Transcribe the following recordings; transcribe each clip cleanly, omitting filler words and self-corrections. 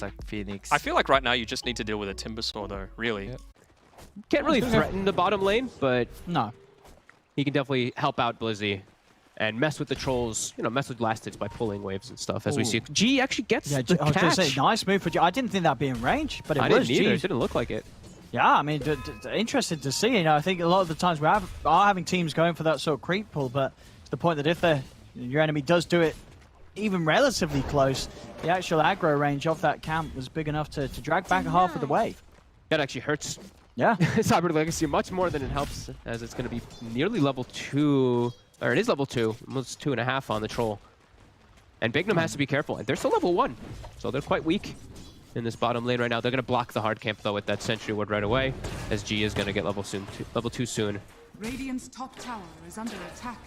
like Phoenix. I feel like right now you just need to deal with a Timber Saw though, really. Yep. Can't really threaten the bottom lane, but no, he can definitely help out Blizzy and mess with the trolls, you know, mess with last hits by pulling waves and stuff, as we see. G actually gets the I was going catch. to say, nice move for G. I didn't think that'd be in range, but it I was. didn't either. G. It didn't look like it. Yeah, I mean, interested to see. You know, I think a lot of the times we are having teams going for that sort of creep pull, but to the point that if your enemy does do it even relatively close, the actual aggro range of that camp was big enough to drag back half of the wave. That actually hurts. Yeah. Cyber Legacy much more than it helps, as it's going to be nearly level 2, or it is level 2, almost 2.5 on the troll. And Bignum has to be careful, and they're still level 1, so they're quite weak in this bottom lane right now. They're going to block the hard camp, though, with that Sentry Ward right away, as G is going to get level 2 soon. Radiant's top tower is under attack.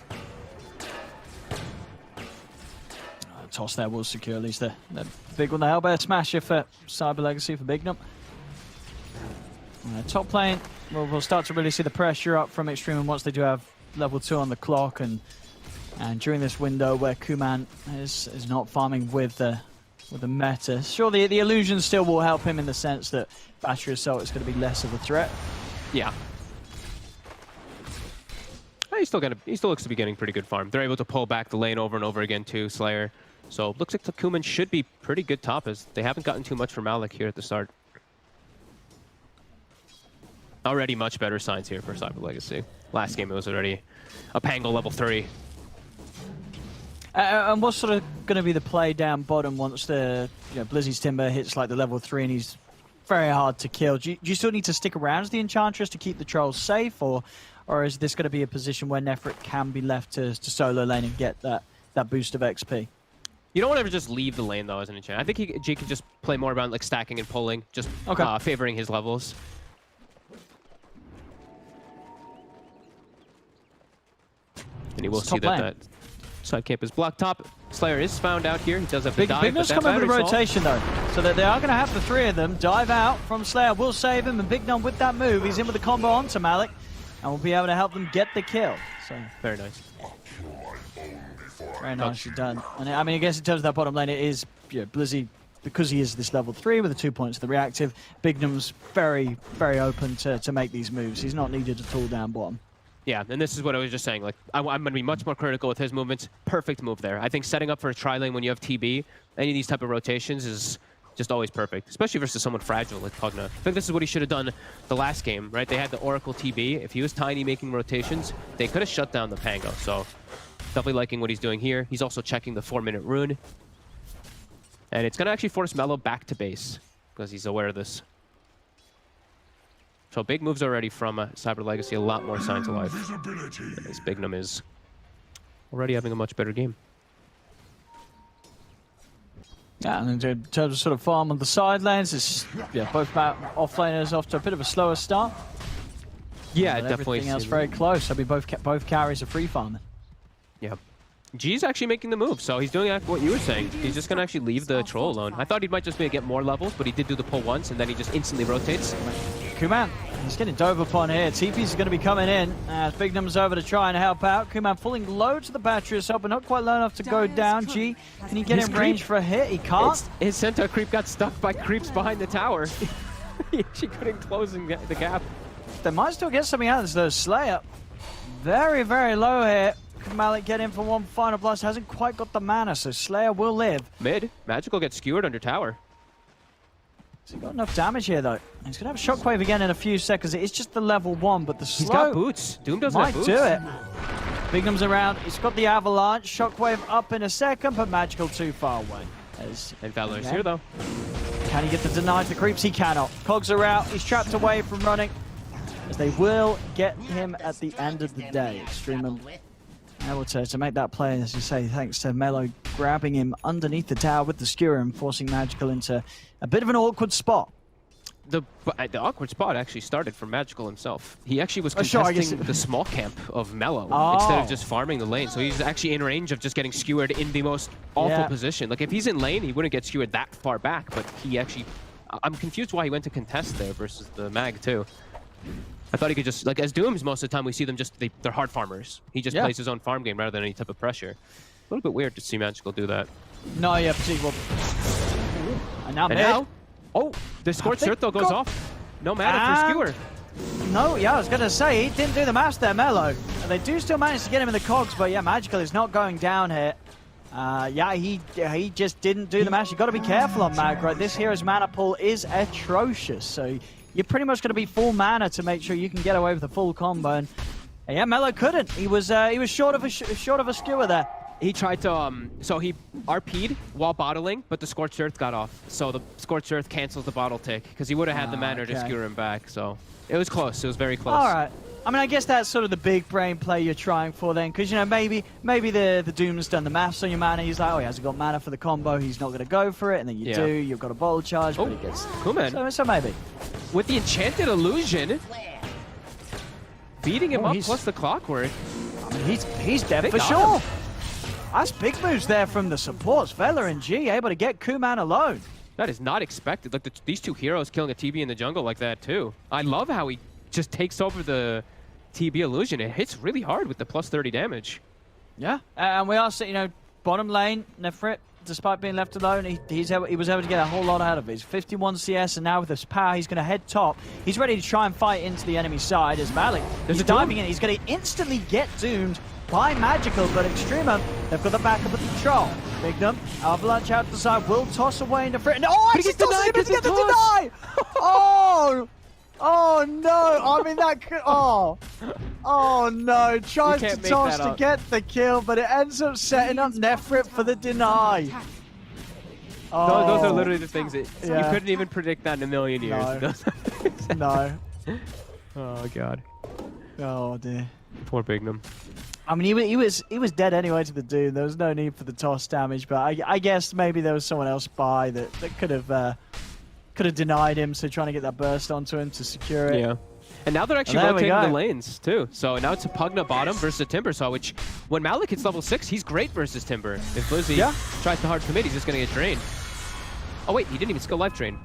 Toss there will secure at least the big one. The Hellbear Smasher for Cyber Legacy for Bignum. Top lane, we'll start to really see the pressure up from Extremium once they do have level 2 on the clock, and during this window where Kuman is not farming with the meta. Sure, the illusion still will help him in the sense that Battery Assault is going to be less of a threat. Yeah. He still looks to be getting pretty good farm. They're able to pull back the lane over and over again too, Slayer. So looks like Kuman should be pretty good top, as they haven't gotten too much from Malik here at the start. Already much better signs here for Cyber Legacy. Last game it was already a Pango level 3. And what's sort of going to be the play down bottom once the Blizzy's Timber hits like the level 3 and he's very hard to kill? Do you still need to stick around as the Enchantress to keep the trolls safe, or is this going to be a position where Nefrit can be left to solo lane and get that boost of XP? You don't want to just leave the lane though as an enchant. I think G can just play more around like stacking and pulling, just favoring his levels. And he will see that side camp is blocked top. Slayer is found out here. He does have to dive. Bignum's coming with a rotation though, so that they are going to have the 3 of them dive out from Slayer. Will save him, and Bignum with that move, he's in with the combo onto Malik, and will be able to help them get the kill. So very nice. Very nicely done. And I mean, I guess in terms of that bottom lane, it is Blizzy, because he is this level 3 with the 2 points of the reactive. Bignum's very, very open to make these moves. He's not needed at all down bottom. Yeah, and this is what I was just saying. Like, I'm going to be much more critical with his movements. Perfect move there. I think setting up for a tri-lane when you have TB, any of these type of rotations is just always perfect, especially versus someone fragile like Pugna. I think this is what he should have done the last game, right? They had the Oracle TB. If he was tiny making rotations, they could have shut down the Pango. So definitely liking what he's doing here. He's also checking the 4-minute rune. And it's going to actually force Mello back to base because he's aware of this. So big moves already from Cyber Legacy, a lot more signs of life. As Bignum is already having a much better game. Yeah, and in terms of sort of farm on the side lanes, it's both offlaners off to a bit of a slower start. Yeah, but definitely. Everything else very close. I mean, both carries are free farming. Yeah. G's actually making the move, so he's doing what you were saying. He's just going to actually leave the troll alone. I thought he might just be able to get more levels, but he did do the pull once, and then he just instantly rotates. Kuman, he's getting dove upon here. TP's going to be coming in as Bignum's over to try and help out. Kuman falling low to the Battery Assault, but not quite low enough to go down. G, can he get in range for a hit? He can't. His Centaur creep got stuck by creeps behind the tower. He actually couldn't close the gap. They might still get something out of this, though. Slayer, very, very low here. Malik get in for one final blast, hasn't quite got the mana, so Slayer will live. Mid, Magical gets skewered under tower. He's got enough damage here, though. He's going to have Shockwave again in a few seconds. It is just the level 1, but the slow... He's got boots. Doom doesn't have boots. Might do it. Bignum's around. He's got the Avalanche. Shockwave up in a second, but Magical too far away. And Valor's here, though. Can he get the deny to the creeps? He cannot. Cogs are out. He's trapped away from running. As they will get him at the end of the day. Extremium able to make that play, as you say, thanks to Mello grabbing him underneath the tower with the skewer and forcing Magical into a bit of an awkward spot. The awkward spot actually started from Magical himself. He actually was contesting the small camp of Mello instead of just farming the lane. So he's actually in range of just getting skewered in the most awful position. Like if he's in lane, he wouldn't get skewered that far back, but he actually... I'm confused why he went to contest there versus the Mag too. I thought he could just, like, as Dooms, most of the time we see them just, they're hard farmers. He just plays his own farm game rather than any type of pressure. A little bit weird to see Magical do that. No, yeah, particularly. And now And mid. now, oh, the Scorched think Earth though goes got- off. No mana for Skewer. No, yeah, I was going to say, he didn't do the math there, Mello. And they do still manage to get him in the cogs, but yeah, Magical is not going down here. Yeah, he just didn't do the mash. You've got to be careful on Mag, right? This hero's mana pool is atrocious, so you're pretty much going to be full mana to make sure you can get away with a full combo. And yeah, Mello couldn't. He was short of a skewer there. He tried to, so he RP'd while bottling, but the Scorched Earth got off. So the Scorched Earth cancels the bottle tick, because he would have had the mana to skewer him back, so it was close. It was very close. All right. I mean, I guess that's sort of the big brain play you're trying for then, because, you know, maybe the Doom's done the maths on your mana. He's like, oh, he hasn't got mana for the combo. He's not going to go for it. And then you do. You've got a bottle charge, but he gets... Cool, man. So maybe. With the Enchanted Illusion, beating him up he's- plus the Clockwork. I mean, he's dead They for got sure. him. That's big moves there from the supports. Vela and G able to get Kuman alone. That is not expected. Like, these two heroes killing a TB in the jungle like that, too. I love how he just takes over the TB Illusion. It hits really hard with the plus 30 damage. Yeah, and we are, you know, bottom lane, Nefrit, despite being left alone, he was able to get a whole lot out of it. He's 51 CS, and now with his power, he's going to head top. He's ready to try and fight into the enemy side as Malik. He's diving in. He's going to instantly get doomed by Magical, but Extremium, they've got the backup of the Troll. Bignum, Avalanche out to the side, will toss away Nefrit. And oh, But he he's gets tossing him denied, to get the gets the deny! Oh! Oh no! I mean that could. Oh no! Tries to can't make toss that to up. get the kill, but it ends up setting up Nefrit for the deny. Oh, Those are literally the things that you Yeah. couldn't even predict that in a million years. No. Those are things that- no. Oh, God. Oh dear. Poor Bignum. I mean, he was dead anyway to the Doom. There was no need for the toss damage, but I guess maybe there was someone else by that could have denied him. So trying to get that burst onto him to secure it. Yeah. And now they're actually There we rotating the go. lanes, too. So now it's a Pugna bottom versus a Timbersaw, which when Malik hits level 6, he's great versus Timber. If Lizzie tries to hard commit, he's just going to get drained. Oh, wait, he didn't even skill life drain.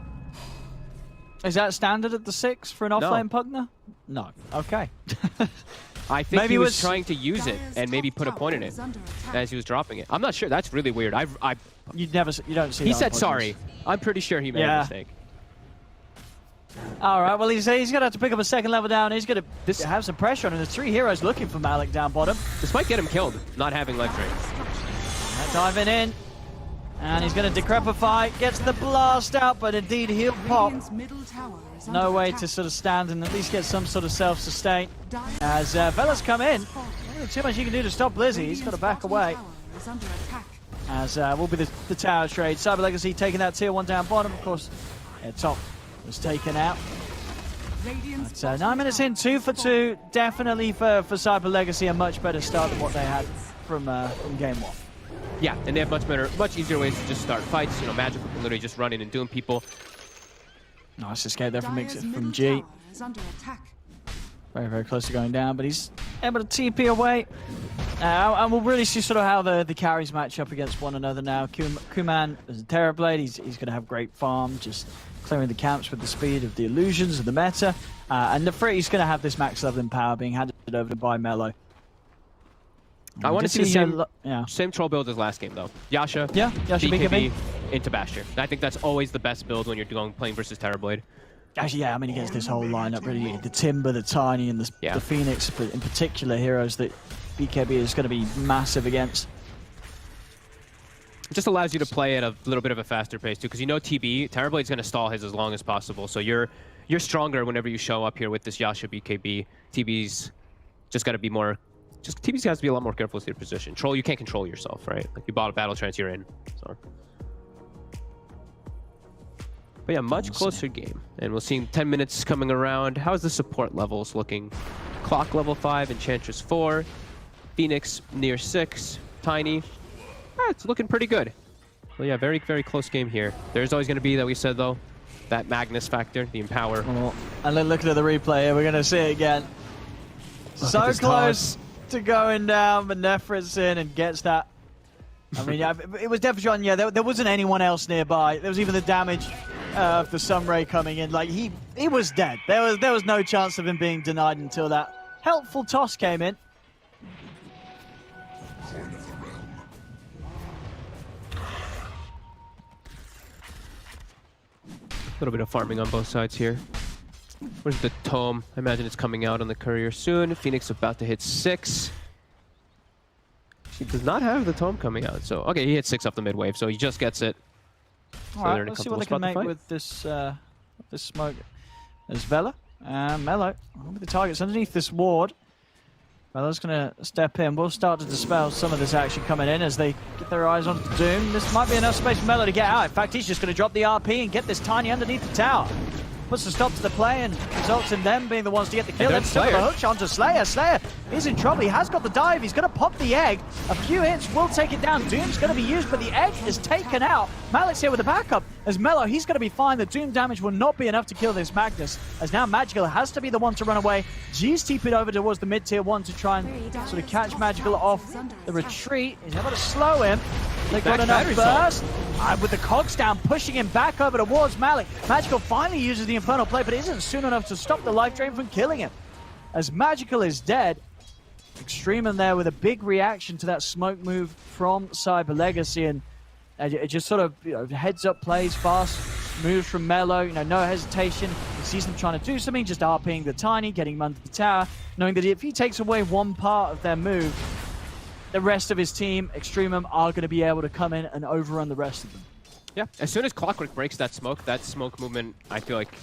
Is that standard at the 6 for an offlane Pugna? No. Okay. I think Maybe he it was was- trying to use it and maybe put a point in it as he was dropping it. I'm not sure. That's really weird. You don't see. He that said on Pugnas. sorry. I'm pretty sure he made a Yeah. mistake. All right, well, he's going to have to pick up a second level down. He's going to have some pressure on him. There's 3 heroes looking for Malik down bottom. This might get him killed, not having life drain. Diving in. And he's going to decrepify. Gets the blast out, but indeed he'll pop. Radiant's middle tower is No under way attack. to sort of stand and at least get some sort of self-sustain. As Vela's come in. Not too much you can do to stop Lizzie. He's got to back away. Is under attack. As will be the tower trade. Cyber Legacy taking that tier 1 down bottom. Of course, top was taken out. Radiant's So 9 minutes in, 2 for 2. Definitely for Cyber Legacy a much better start than what they had from game 1. Yeah, and they have much easier ways to just start fights. You know, Magical can literally just run in and doom people. Nice escape there Dyer's from middle G. tower is under attack. Very, very close to going down, but he's able to TP away. And we'll really see sort of how the carries match up against one another now. Kuman is a Terrorblade. He's going to have great farm, just clearing the camps with the speed of the illusions of the meta. And Nefrit's going to have this max level in power being handed over by Mello. I want to see the same troll build as last game, though. Yasha, Yasha BKB, into Bastion. I think that's always the best build when you're playing versus Terrorblade. Actually, yeah, I mean, against this whole lineup, really. The Timber, the Tiny, and the Phoenix, but in particular, heroes that BKB is going to be massive against. It just allows you to play at a little bit of a faster pace, too, because you know TB, Terrorblade's going to stall his as long as possible, so you're stronger whenever you show up here with this Yasha BKB. TB's just got to be more... TB's has to be a lot more careful with your position. Troll, you can't control yourself, right? Like, you bought a battle trance, you're in, so... But yeah, much closer game. And we'll see 10 minutes coming around. How's the support levels looking? Clock level 5, Enchantress 4, Phoenix near 6, Tiny. It's looking pretty good. Well, yeah, very, very close game here. There's always going to be, that we said, though, that Magnus factor, the Empower. Oh, and then looking at the replay here, we're going to see it again. So close to going down, but Nefrit's in and gets that. I mean, yeah, it was definitely on. Yeah, there wasn't anyone else nearby. There was even the damage of the Sunray coming in. Like he was dead. There was no chance of him being denied until that helpful toss came in. little bit of farming on both sides here. Where's the tome? I imagine it's coming out on the courier soon. Phoenix about to hit 6. She does not have the tome coming out, so okay, he hit 6 off the mid wave, so he just gets it. So All right, let's see what they can make with this this smoke. There's Vela and Mello. With the targets underneath this ward. Vella's going to step in. We'll start to dispel some of this action coming in as they get their eyes on Doom. This might be enough space for Mello to get out. In fact, he's just going to drop the RP and get this Tiny underneath the tower. Puts a stop to the play and results in them being the ones to get the kill. Then still a hook shot onto Slayer. Slayer is in trouble. He has got the dive. He's going to pop the egg. A few hits will take it down. Doom's going to be used, but the egg is taken out. Malik's here with the backup. As Mello, he's going to be fine. The Doom damage will not be enough to kill this Magnus. As now Magical has to be the one to run away. G's TP'd over towards the mid-tier 1 to try and sort of catch Magical off the retreat. He's able to slow him. They got enough burst. With the cogs down, pushing him back over towards Malik. Magical finally uses the Infernal Play, but it isn't soon enough to stop the life drain from killing him. As Magical is dead, Extremium there with a big reaction to that smoke move from Cyber Legacy, and it just sort of heads up plays, fast moves from Mello, no hesitation. He sees them trying to do something, just RPing the Tiny, getting him under the tower, knowing that if he takes away one part of their move, the rest of his team, Extremium, are going to be able to come in and overrun the rest of them. Yeah, as soon as Clockwork breaks that smoke movement, I feel like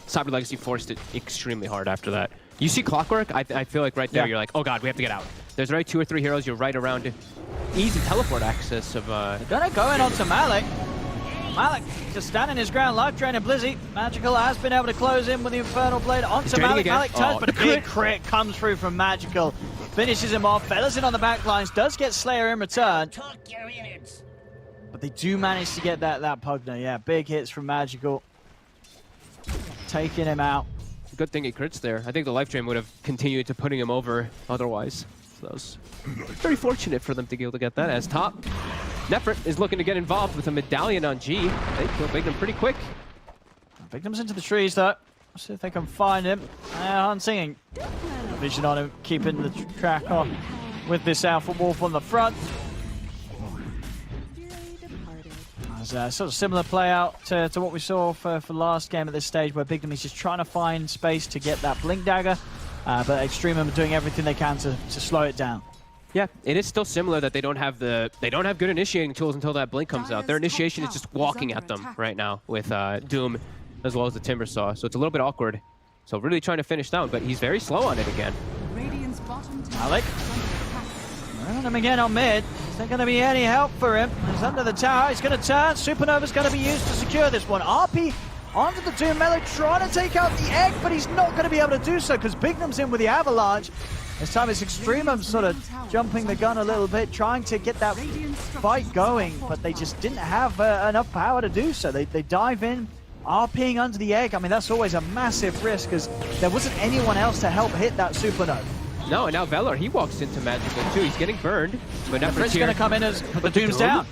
Cyber Legacy forced it extremely hard after that. You see Clockwork, I feel like right there, you're like, oh god, we have to get out. There's already 2 or 3 heroes, you're right around easy teleport access of... They're gonna go in onto Malik. Malik just standing his ground, life drain and Blizzy. Magical has been able to close in with the Infernal Blade onto Malik. Malik turns, but a big crit comes through from Magical. Finishes him off. Fella's in on the back lines, does get Slayer in return. But they do manage to get that Pugner. Yeah, big hits from Magical. Taking him out. Good thing he crits there. I think the life drain would have continued to putting him over otherwise. So that was very fortunate for them to be able to get that. As top, Nefrit is looking to get involved with a medallion on G. They kill Bignum pretty quick. Bignum's into the trees though. See if they can find him. Hunting. Vision on him, keeping the track on with this Alpha Wolf on the front. Sort of similar play out to what we saw for last game at this stage, where Bignum is just trying to find space to get that Blink Dagger, but Extremium are doing everything they can to slow it down. Yeah, it is still similar that they don't have good initiating tools until that Blink comes out. Their initiation is just walking at them right now with Doom as well as the Timber Saw, so it's a little bit awkward. So really trying to finish down, but he's very slow on it again. Malik. Running him again on mid. Is there going to be any help for him? He's under the tower. He's going to turn. Supernova's going to be used to secure this one. RP onto the Doom. Mello trying to take out the egg, but he's not going to be able to do so because Bignum's in with the Avalanche. This time it's Extremium sort of jumping the gun a little bit, trying to get that fight going, but they just didn't have enough power to do so. They dive in, RPing under the egg. I mean, that's always a massive risk because there wasn't anyone else to help hit that Supernova. No, and now Velar, he walks into Magical too. He's getting burned. But Nefrit's going to come in as the Doom's down.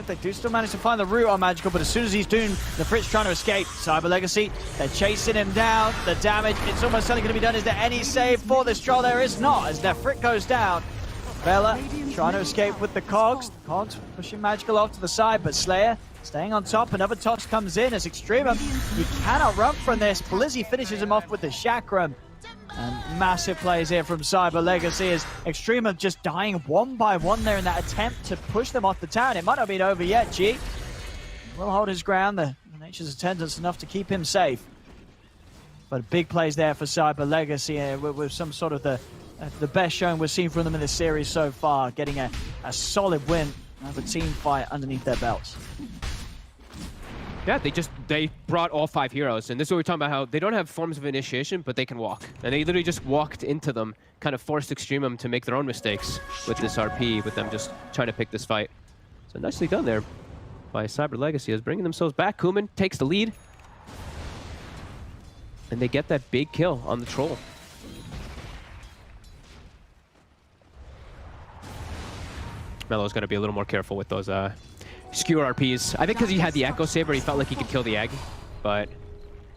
They do still manage to find the root on Magical, but as soon as he's doomed, the Fritz trying to escape. Cyber Legacy, they're chasing him down. The damage, it's almost certainly going to be done. Is there any save for this troll? There is not, as Nefrit goes down. Vela trying to escape with the Cogs. The Cogs pushing Magical off to the side, but Slayer staying on top. Another toss comes in as Extremium. He cannot run from this. Blizzy finishes him off with the Chakram. And massive plays here from Cyber Legacy as Extremium just dying one by one there in that attempt to push them off the town. It might not be over yet, G. Will hold his ground. The Nature's Attendance enough to keep him safe. But big plays there for Cyber Legacy with some sort of the best showing we've seen from them in this series so far, getting a solid win of a team fight underneath their belts. Yeah, they brought all 5 heroes, and this is what we're talking about, how they don't have forms of initiation, but they can walk. And they literally just walked into them, kind of forced Extremium to make their own mistakes with this RP, with them just trying to pick this fight. So nicely done there by Cyber Legacy as bringing themselves back. Kuman takes the lead. And they get that big kill on the troll. Mello's got to be a little more careful with those skewer RPs. I think because he had the Echo Saber, he felt like he could kill the egg. But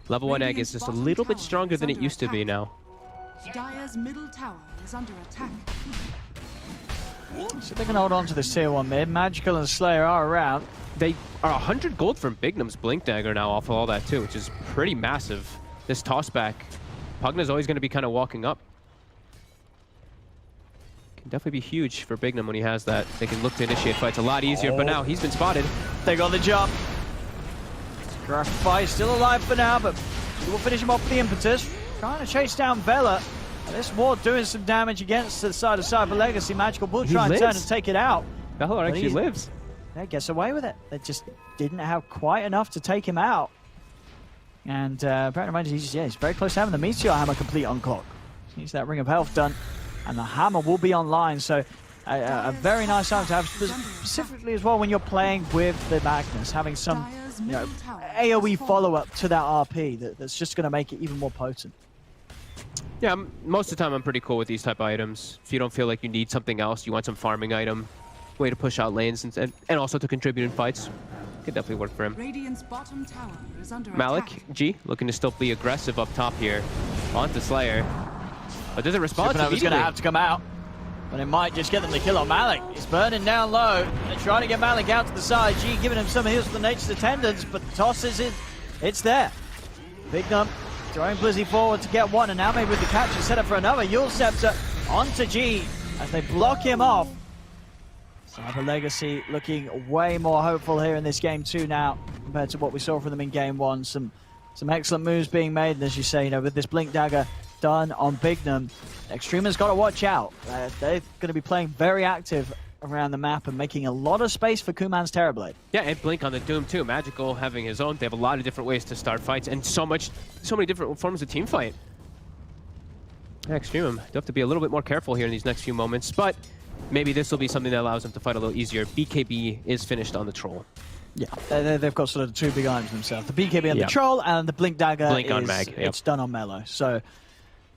level 1 egg is just a little bit stronger than it used to be now. Dire's middle tower is under attack. So they can hold on to this tier 1 mid. Magical and Slayer are around. They are 100 gold from Bignum's Blink Dagger now off of all that too, which is pretty massive. This tossback, Pugna's always going to be kind of walking up. Can definitely be huge for Bignum when he has that. They can look to initiate fights a lot easier, but now he's been spotted. They got the jump. Graphite still alive for now, but he will finish him off with the impetus. Trying to chase down Vela. This ward doing some damage against the side of Cyber Legacy. Magical will try and turn and take it out. Vela actually lives. They gets away with it. They just didn't have quite enough to take him out. And apparently he's very close to having the Meteor Hammer complete on clock. Needs that Ring of Health done. And the Hammer will be online. So a very nice item to have, specifically as well when you're playing with the Magnus. Having some AoE follow-up to that RP that's just going to make it even more potent. Yeah, most of the time I'm pretty cool with these type of items. If you don't feel like you need something else, you want some farming item, way to push out lanes and also to contribute in fights, could definitely work for him. Radiant's bottom tower is under Malik, attack. G, looking to still be aggressive up top here. Onto Slayer. But doesn't respond Supernova's immediately. going to have to come out. But it might just get them the kill on Malik. He's burning down low. They're trying to get Malik out to the side. G giving him some heals for the Nature's Attendants, but the toss is in. It's there. Bignum throwing Blizzy forward to get one, and now maybe with the catch is set up for another. Yule Scepter onto G as they block him off. Cyber Legacy looking way more hopeful here in this game too now compared to what we saw from them in game 1. Some excellent moves being made, and as you say, with this Blink Dagger done on Bignum, Extremium's got to watch out. They're going to be playing very active around the map and making a lot of space for Kuman's Terrorblade. Yeah, and Blink on the Doom too. Magical having his own. They have a lot of different ways to start fights and so many different forms of team fight. Yeah, Extremium, you have to be a little bit more careful here in these next few moments, but maybe this will be something that allows them to fight a little easier. BKB is finished on the Troll. Yeah, they've got sort of the two big items themselves. The BKB on the Troll and the Blink Dagger on Mag. It's done on Mellow. So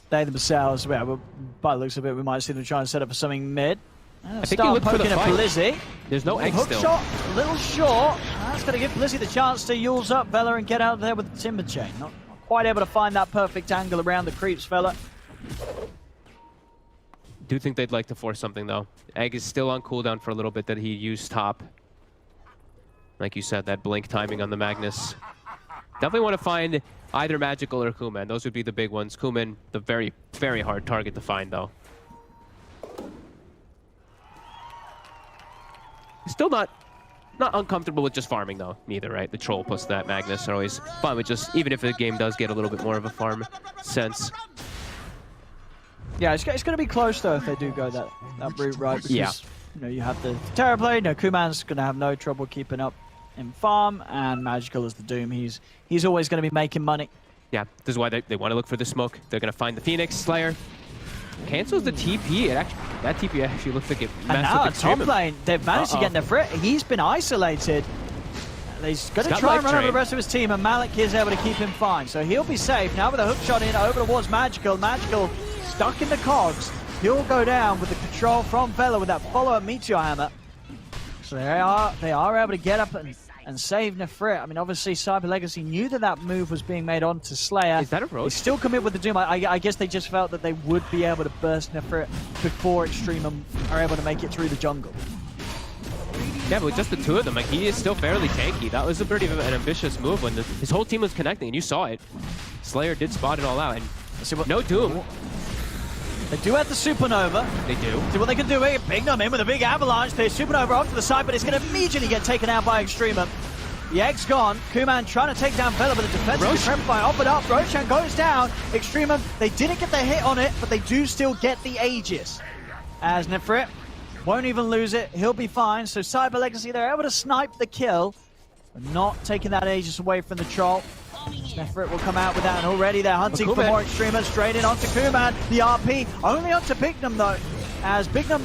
they themselves, well, by the looks of it, we might see them try and set up for something mid. I think he looked for the fight. Blizzy. There's no egg hook still. Shot, a little short. That's going to give Blizzy the chance to Yule's up Vela and get out of there with the Timber Chain. Not quite able to find that perfect angle around the creeps, Vela. Do think they'd like to force something though. Egg is still on cooldown for a little bit that he used top. Like you said, that blink timing on the Magnus. Definitely want to find either Magical or Kuman. Those would be the big ones. Kuman, the very, very hard target to find though. Still not uncomfortable with just farming though, neither, right? The Troll plus that Magnus are always fine with just, even if the game does get a little bit more of a farm sense. Yeah, it's going to be close though if they do go that route right, because you have the Terrorblade. Kuman's going to have no trouble keeping up in farm, and Magical is the Doom. He's always going to be making money. Yeah, this is why they want to look for the smoke. They're going to find the Phoenix Slayer. Cancels the TP. That TP actually looks like it messed up. And now top lane, they've managed to get Nefrit. He's been isolated. He's going to try and run over the rest of his team, and Malik is able to keep him fine. So he'll be safe. Now with a hook shot in over towards Magical. Magical stuck in the cogs. He'll go down with the control from Vela with that follow-up Meteor Hammer. So they are able to get up and save Nefrit. I mean, obviously, Cyber Legacy knew that move was being made onto Slayer. Is that a roach? They still commit with the Doom. I guess they just felt that they would be able to burst Nefrit before Extremium are able to make it through the jungle. Yeah, but with just the two of them, like, he is still fairly tanky. That was a pretty an ambitious move when his whole team was connecting, and you saw it. Slayer did spot it all out, and no Doom. They do have the Supernova. They do. See what they can do here. Bignum in with a big avalanche. There's Supernova off to the side, but it's going to immediately get taken out by Extremium. The egg's gone. Kuman trying to take down Vela, but the defensive Tremfire offered up. Roshan goes down. Extremium, they didn't get the hit on it, but they do still get the Aegis. As Nefrit won't even lose it. He'll be fine. So Cyber Legacy, they're able to snipe the kill, but not taking that Aegis away from the Troll. Nefrit will come out with that, and already they're hunting for more Extremists. Straight in onto Kuman. The RP only onto Bignum though, as Bignum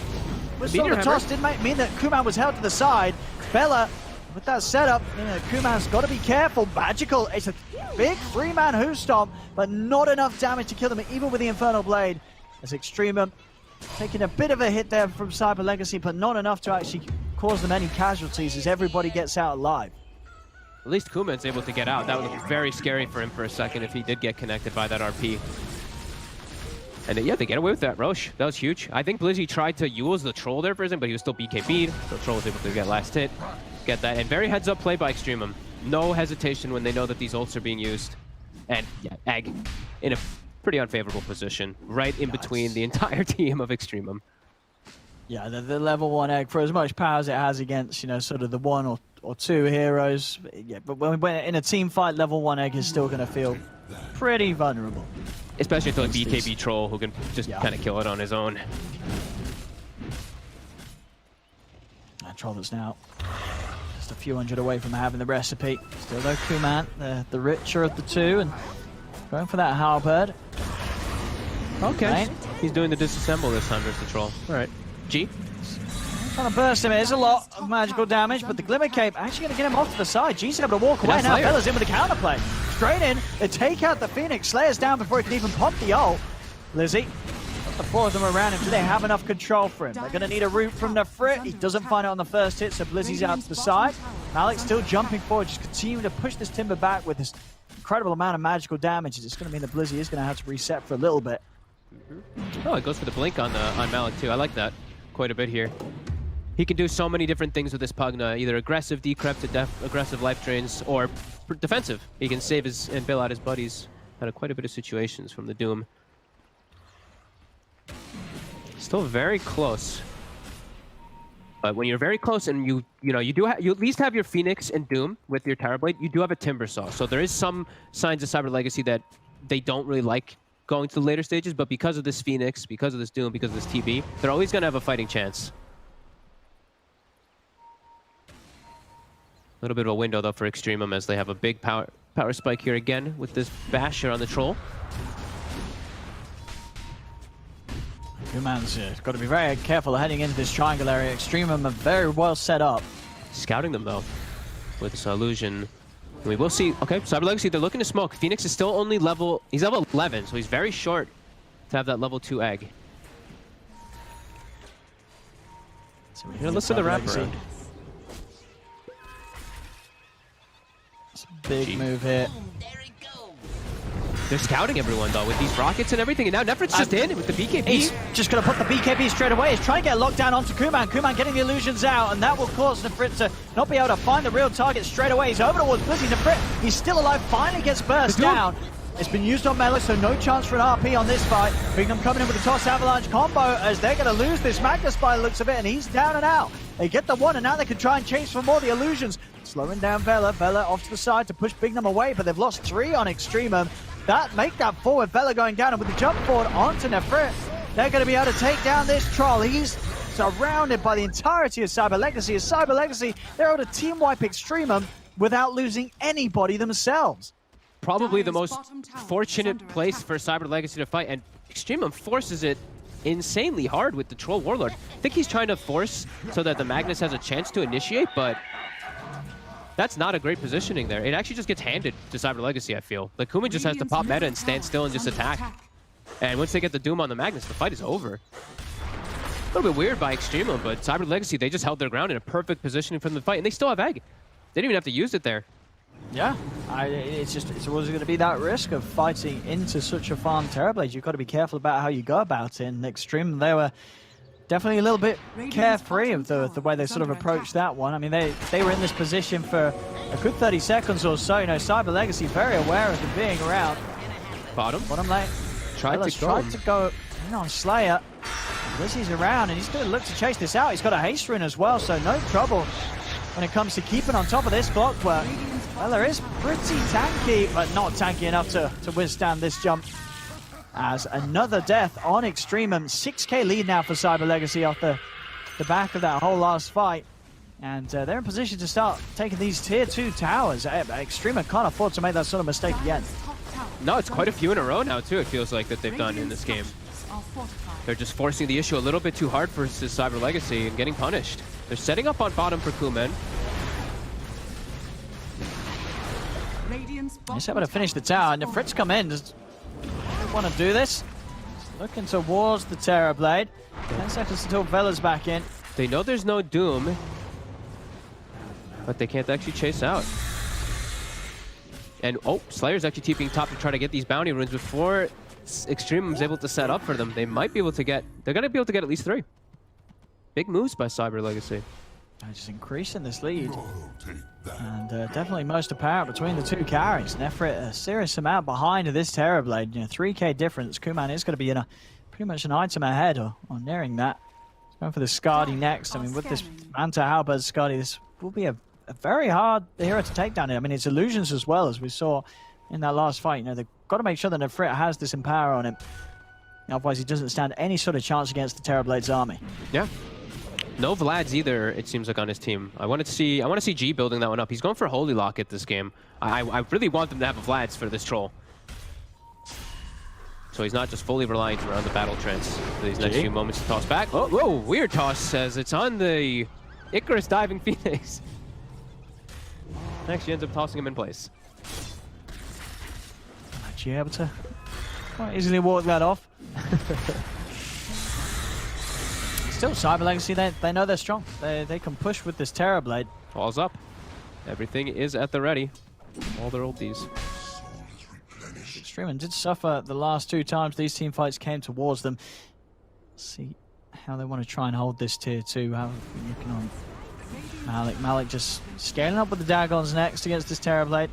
was sort of tossed. Didn't mean that Kuman was held to the side. Vela, with that setup, Kuman's got to be careful. Magical, it's a big three-man Who Stomp, but not enough damage to kill them, even with the Infernal Blade. As Extremium taking a bit of a hit there from Cyber Legacy, but not enough to actually cause them any casualties as everybody gets out alive. At least Kuman's able to get out. That would look very scary for him for a second if he did get connected by that RP. And yeah, they get away with that. Roche, that was huge. I think Blizzy tried to use the Troll there for a second, but he was still BKB'd. So Troll was able to get last hit. Get that. And very heads-up play by Extremium. No hesitation when they know that these ults are being used. And yeah, Egg in a pretty unfavorable position, right in between the entire team of Extremium. Yeah, the level 1 Egg, for as much power as it has against, you know, sort of the 1 or 2 heroes, yeah, but when in a team fight, level 1 Egg is still going to feel pretty vulnerable. Especially to a BKB Troll who can just kind of kill it on his own. That Troll that's now just a few hundred away from having the recipe. Still though, Kuman, the richer of the two, and going for that halberd. Okay. Right. He's doing the disassemble this time versus the Troll. All right. G. Trying to burst him. There's a lot of magical damage, but the Glimmer Cape actually going to get him off to the side. G's able to walk away now. Bella's in with the counterplay. Straight in. They take out the Phoenix. Slayer's down before he can even pop the ult. Lizzie. The 4 of them around him. Do they have enough control for him? They're going to need a root from Nefrit. He doesn't find it on the first hit, so Blizzy's out to the side. Malik still jumping forward, just continuing to push this Timber back with this incredible amount of magical damage. It's going to mean that Blizzy is going to have to reset for a little bit. Oh, it goes for the blink on Malik too. I like that quite a bit here. He can do so many different things with this Pugna, either aggressive, decrypt, aggressive life drains, or defensive. He can save his and bail out his buddies out of quite a bit of situations from the Doom. Still very close. But when you're very close and you at least have your Phoenix and Doom with your Terrorblade, you do have a Timbersaw. So there is some signs of Cyber Legacy that they don't really like going to the later stages, but because of this Phoenix, because of this Doom, because of this TB, they're always going to have a fighting chance. A little bit of a window, though, for Extremium as they have a big power spike here again with this Basher on the Troll. Kuman's got to be very careful heading into this triangle area. Extremium are very well set up. Scouting them, though, with this illusion. We will see. Okay, Cyber Legacy, they're looking to smoke. Phoenix is still only he's level 11, so he's very short to have that level 2 egg. So listen to the wraparound. Big move here. They're scouting everyone, though, with these rockets and everything. And now Nefrit's just in with the BKB. He's just going to put the BKB straight away. He's trying to get locked down onto Kuman. Kuman getting the illusions out, and that will cause Nefrit to not be able to find the real target straight away. He's over towards Blizzy. Nefrit, he's still alive, finally gets burst down. It's been used on Melee, so no chance for an RP on this fight. Bingham coming in with a toss avalanche combo as they're going to lose this Magnus by the looks of it, and he's down and out. They get the one, and now they can try and chase for more of the illusions. Slowing down Vela. Vela off to the side to push Bingham away, but they've lost 3 on Extremium. That make that forward. Vela going down, and with the jump forward onto Nefrit, they're going to be able to take down this Troll. He's surrounded by the entirety of Cyber Legacy. As Cyber Legacy, they're able to team wipe Extremium without losing anybody themselves. Probably the most fortunate place for Cyber Legacy to fight, and Extremium forces it insanely hard with the Troll Warlord. I think he's trying to force so that the Magnus has a chance to initiate, but that's not a great positioning there. It actually just gets handed to Cyber Legacy, I feel. Like, Kuman just has to pop meta and stand still and just attack. And once they get the Doom on the Magnus, the fight is over. A little bit weird by Extremium, but Cyber Legacy, they just held their ground in a perfect positioning from the fight, and they still have Egg. They didn't even have to use it there. Yeah, it's always going to be that risk of fighting into such a farm Terrorblade. You've got to be careful about how you go about it. In Extreme, they were definitely a little bit carefree of the way they sort of approached that one. I mean, they were in this position for a good 30 seconds or so. You know, Cyber Legacy very aware of them being around. Bottom lane. Tried to go in on Slayer. Blizzy's around, and he's going to look to chase this out. He's got a haste rune as well, so no trouble when it comes to keeping on top of this clockwork. Well, there is pretty tanky, but not tanky enough to withstand this jump. As another death on Extremium. 6k lead now for Cyber Legacy off the back of that whole last fight. And they're in position to start taking these tier 2 towers. Extremium can't afford to make that sort of mistake again. No, it's quite a few in a row now, too, it feels like, that they've done in this game. They're just forcing the issue a little bit too hard for this Cyber Legacy and getting punished. They're setting up on bottom for Kuman. He's able to finish the tower, and the Fritz come in. Does want to do this? Looking towards the Terrorblade. 10 seconds until Vela's back in. They know there's no Doom, but they can't actually chase out. And oh, Slayer's actually TPing top to try to get these bounty runes before Extremium's able to set up for them, they might be able to get... They're going to be able to get at least 3. Big moves by Cyber Legacy. Just increasing this lead. And definitely most apparent between the two carries. Nefrit a serious amount behind of this Terrorblade. 3k difference. Kuman is going to be in a pretty much an item ahead or nearing that. He's going for the Skadi next. I mean, with this Manta Halberd Skadi, this will be a very hard hero to take down. I mean, it's illusions as well, as we saw in that last fight. They've got to make sure that Nefrit has this Empower on him. Otherwise, he doesn't stand any sort of chance against the Terrorblade's army. Yeah. No Vlads either, it seems like, on his team. I want to see G building that one up. He's going for Holy Locket this game. I really want them to have a Vlads for this troll. So he's not just fully reliant around the battle trance for these next few moments to toss back. Oh, whoa, weird toss says it's on the Icarus diving Phoenix. Next, she ends up tossing him in place. Actually able to quite easily walk that off. Still, Cyber Legacy, they know they're strong. They can push with this Terrorblade. Falls up. Everything is at the ready. All their ulties. Extremium did suffer the last 2 times these team fights came towards them. Let's see how they want to try and hold this tier 2. How are we looking on Malik? Malik just scaling up with the Dagons next against this Terrorblade.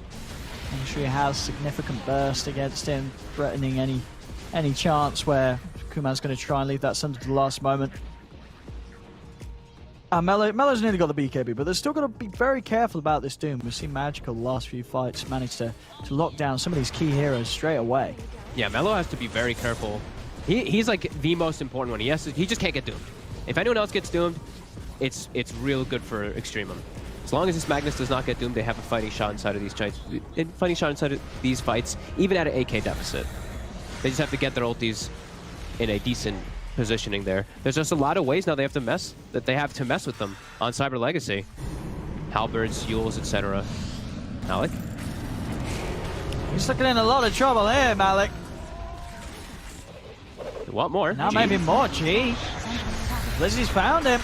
Making sure he has significant burst against him, threatening any chance where Kuman's going to try and leave that sun to the last moment. Melo's nearly got the BKB, but they're still got to be very careful about this Doom. We've seen Magical the last few fights manage to lock down some of these key heroes straight away. Yeah, Melo has to be very careful. He's like the most important one. He just can't get doomed. If anyone else gets doomed, it's real good for Extremium. As long as this Magnus does not get doomed, they have a fighting shot inside of these fights, even at an AK deficit. They just have to get their ultis in a decent positioning there. There's just a lot of ways now they have to mess with them on Cyber Legacy. Halberds, Yules, etc. Malik? He's looking in a lot of trouble here, Malik. You want more? Now maybe more, G. Lizzie's found him.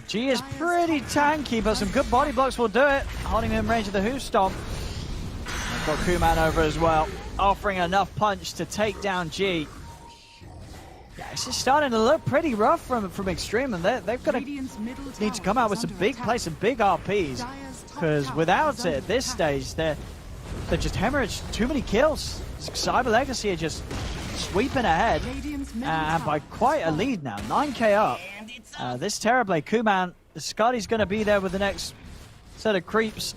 G is pretty tanky, but some good body blocks will do it. Holding him in range of the Who Stomp. They've got Kuman over as well, offering enough punch to take down G. Yeah, it's just starting to look pretty rough from Extremium. They've got to need to come out with some big plays, some big RPs, because without it at this stage, they're just hemorrhaged too many kills. Cyber Legacy are just sweeping ahead, and by quite a lead now, 9k up. This Terrorblade, Kuman, Skadi's going to be there with the next set of creeps,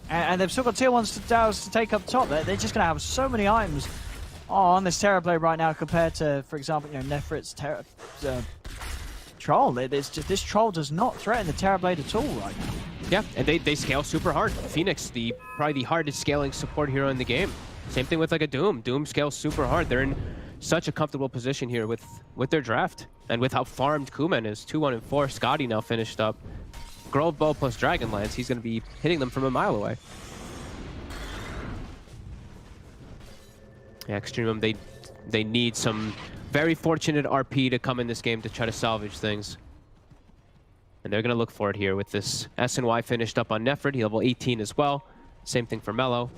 and they've still got tier 1s to take up top. They're just going to have so many items on this Terrorblade right now compared to, for example, Nefrit's Troll. This Troll does not threaten the Terrorblade at all right now. Yeah, and they scale super hard. Phoenix, probably the hardest scaling support hero in the game. Same thing with like a Doom. Doom scales super hard. They're in such a comfortable position here with their draft. And with how farmed Kuman is, 2-1 and 4. Skadi now finished up. Grove Bow plus Dragonlance, he's going to be hitting them from a mile away. Yeah, Extremium, they need some very fortunate RP to come in this game to try to salvage things. And they're going to look for it here with this SNY finished up on Nefrit. He level 18 as well. Same thing for Melo.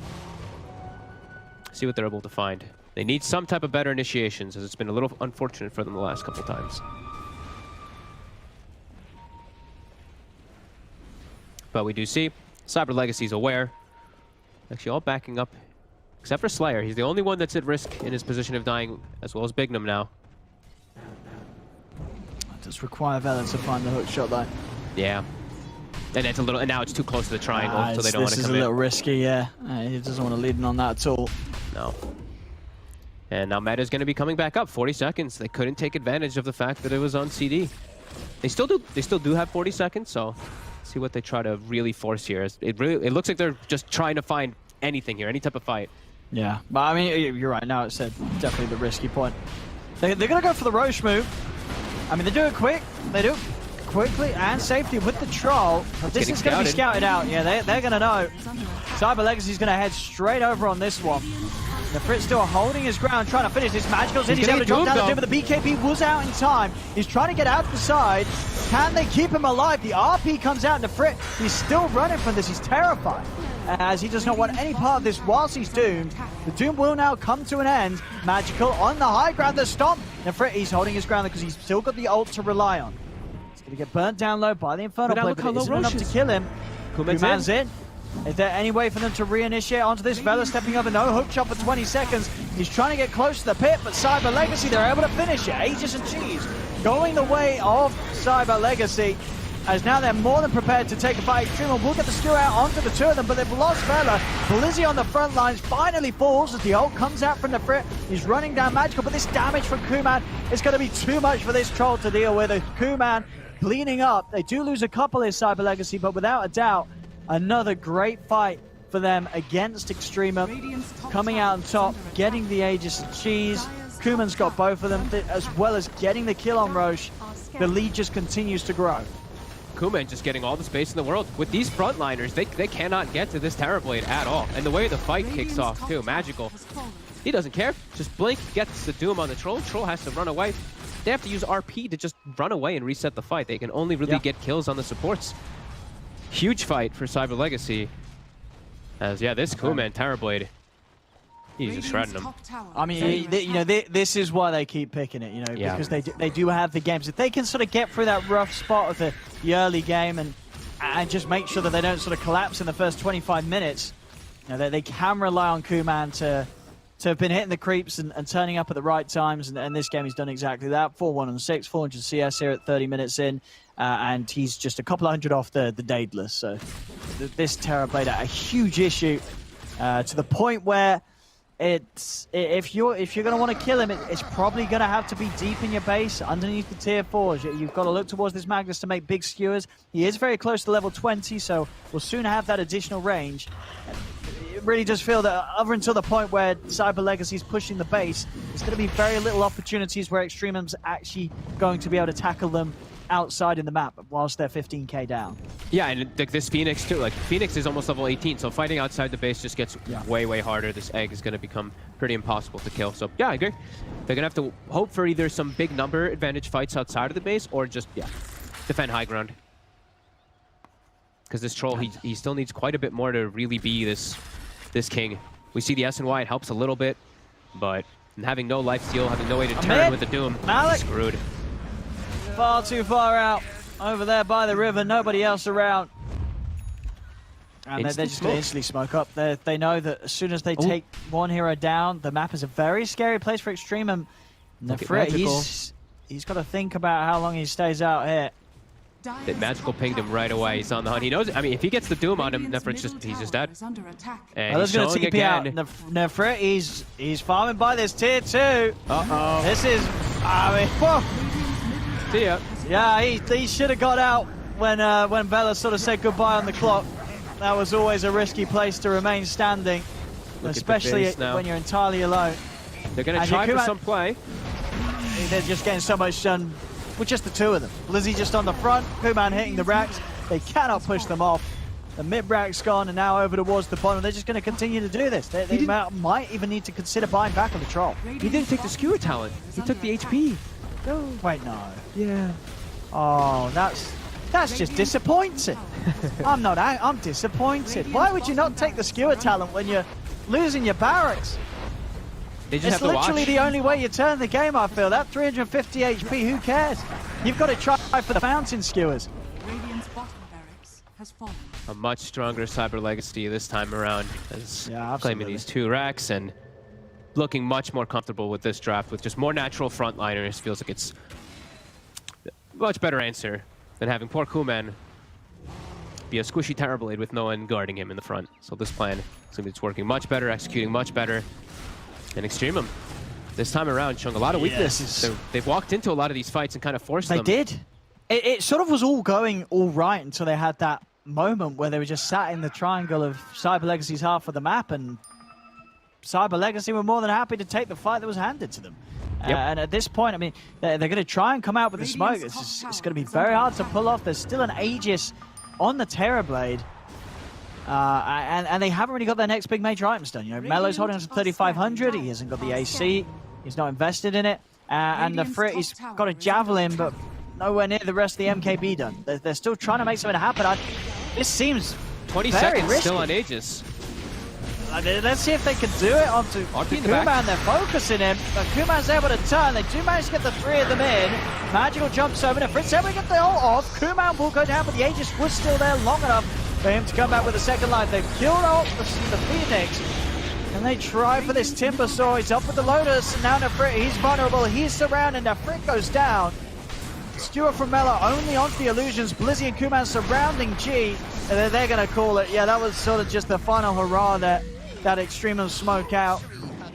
See what they're able to find. They need some type of better initiations, as it's been a little unfortunate for them the last couple times. But we do see Cyber Legacy's aware. Actually, all backing up, except for Slayer. He's the only one that's at risk in his position of dying, as well as Bignum now. It does require Velen to find the hook shot, though. Yeah. And it's and now it's too close to the triangle, so they don't want to come in. This is a little risky, yeah. He doesn't want to lead in on that at all. No. And now Meta's going to be coming back up. 40 seconds. They couldn't take advantage of the fact that it was on CD. They still do have 40 seconds, so see what they try to really force here. It looks like they're just trying to find anything here, any type of fight. Yeah, but I mean, you're right. Now it's definitely the risky point. They're going to go for the Roche move. I mean, they do it quick. They do it quickly and safely with the Troll. But this is going to be scouted out. Yeah, they're going to know. Cyber Legacy's going to head straight over on this one. Nefrit still holding his ground, trying to finish this Magical. He's able to drop down the Doom, but the BKB was out in time. He's trying to get out to the side. Can they keep him alive? The RP comes out, Nefrit, he's still running from this. He's terrified. as he does not want any part of this whilst he's doomed. The doom will now come to an end. Magical on the high ground, the stomp. Nefrit, he's holding his ground because he's still got the ult to rely on. He's going to get burnt down low by the Infernal Blade, but it isn't enough to kill him. Kuman's in. Is there any way for them to reinitiate onto this? Vela stepping over, no hook shot for 20 seconds. He's trying to get close to the pit, but Cyber Legacy, they're able to finish it. Aegis and Cheese going the way of Cyber Legacy, as now they're more than prepared to take a fight. Extremium will get the skewer out onto the two of them, but they've lost Vela. Blizzy on the front lines finally falls as the ult comes out from the Frit. He's running down Magical, but this damage from Kuman is going to be too much for this troll to deal with. Kuman bleeding up. They do lose a couple here, Cyber Legacy, but without a doubt, another great fight for them against Extremium. Coming out on top, getting the Aegis and Cheese. Kuman's got both of them, as well as getting the kill on Roche. The lead just continues to grow. Kuman just getting all the space in the world. With these frontliners, they cannot get to this Terrorblade at all. And the way the fight kicks off too, Magical. He doesn't care. Just blink, gets the Doom on the Troll. Troll has to run away. They have to use RP to just run away and reset the fight. They can only really get kills on the supports. Huge fight for Cyber Legacy. As, yeah, this Kuman Terrorblade, he's just shredding them. I mean, this is why they keep picking it, because they do have the games. If they can sort of get through that rough spot of the early game and just make sure that they don't sort of collapse in the first 25 minutes, they can rely on Kuman to have been hitting the creeps and turning up at the right times. And this game he's done exactly that. 4-1 on 6, 400 CS here at 30 minutes in. And he's just a couple of hundred off the Daedalus. So this Terrorblade a huge issue to the point where if you're going to want to kill him, it's probably going to have to be deep in your base, underneath the tier 4s. You've got to look towards this Magnus to make big skewers. He is very close to level 20, so we'll soon have that additional range. It really does feel that up until the point where Cyber Legacy is pushing the base, there's going to be very little opportunities where Extremium's actually going to be able to tackle them outside in the map whilst they're 15k down. Yeah, and this Phoenix too. Like, Phoenix is almost level 18, so fighting outside the base just gets way harder. This egg is going to become pretty impossible to kill. So yeah, I agree. They're going to have to hope for either some big number advantage fights outside of the base or just defend high ground. Because this troll, he still needs quite a bit more to really be this king. We see the S and Y, it helps a little bit, but having no life steal, having no way to turn with the Doom, screwed. Far too far out over there by the river, nobody else around. And they're just going to instantly smoke up. They know that as soon as they take one hero down, the map is a very scary place for Extremium. Nefrit, he's got to think about how long he stays out here. That Magical pinged him right away. He's on the hunt. He knows. I mean, if he gets the Doom on him, Nefrit's he's just dead. And he's going to TP out. Nefrit, he's farming by this tier 2. Uh-oh. This is, I mean, whoa. See ya. Yeah, he should have got out when Vela sort of said goodbye on the clock. That was always a risky place to remain standing, especially when you're entirely alone. They're going to try for some play. They're just getting so much done with just the two of them. Lizzie just on the front, Kuman hitting the racks. They cannot push them off. The mid rack's gone and now over towards the bottom. They're just going to continue to do this. They might even need to consider buying back on the troll. He didn't take the skewer talent. He took the HP. No. Wait, no. Yeah. Oh, that's just disappointing. I'm disappointed. Why would you not take the skewer talent when you're losing your barracks? They just it's literally the only way you turn the game, I feel. That 350 HP, who cares? You've got to try for the fountain skewers. Radiant's bottom barracks has fallen. A much stronger Cyber Legacy this time around, as claiming these 2 racks and looking much more comfortable with this draft with just more natural frontliners. Feels like it's a much better answer than having poor Kuman be a squishy Terrorblade with no one guarding him in the front. So this plan seems it's working much better, executing much better. And Extremium, this time around, showing a lot of weakness. So they've walked into a lot of these fights and kind of forced them. They did. It sort of was all going all right until they had that moment where they were just sat in the triangle of Cyber Legacy's half of the map, and Cyber Legacy were more than happy to take the fight that was handed to them. And at this point, I mean, they're going to try and come out with the smoke. It's going to be very hard to pull off. There's still an Aegis on the Terrorblade. And they haven't really got their next big major items done. Melo's holding on to 3,500. He hasn't got the AC. He's not invested in it. And the Frit, he's got a Javelin, but nowhere near the rest of the MKB done. They're still trying to make something happen. This seems 20 very seconds risky. still on Aegis. Let's see if they can do it onto in the back. Kuman. They're focusing him, but Kuman's able to turn. They do manage to get the 3 of them in. Magical jumps over, and Fritz able to get the ult off. Kuman will go down, but the Aegis was still there long enough for him to come back with a second life. They've killed off the Phoenix, and they try for this Timber Saw. He's up with the Lotus, and now Nefrit, he's vulnerable. He's surrounded. Nefrit goes down. Stuart from Mela only onto the illusions. Blizzy and Kuman surrounding G, and they're going to call it. Yeah, that was sort of just the final hurrah that Extremium smoke out.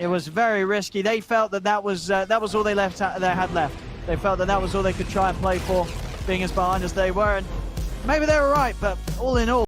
It was very risky. They felt that was all they had left. They felt that was all they could try and play for, being as behind as they were. And maybe they were right, but all in all,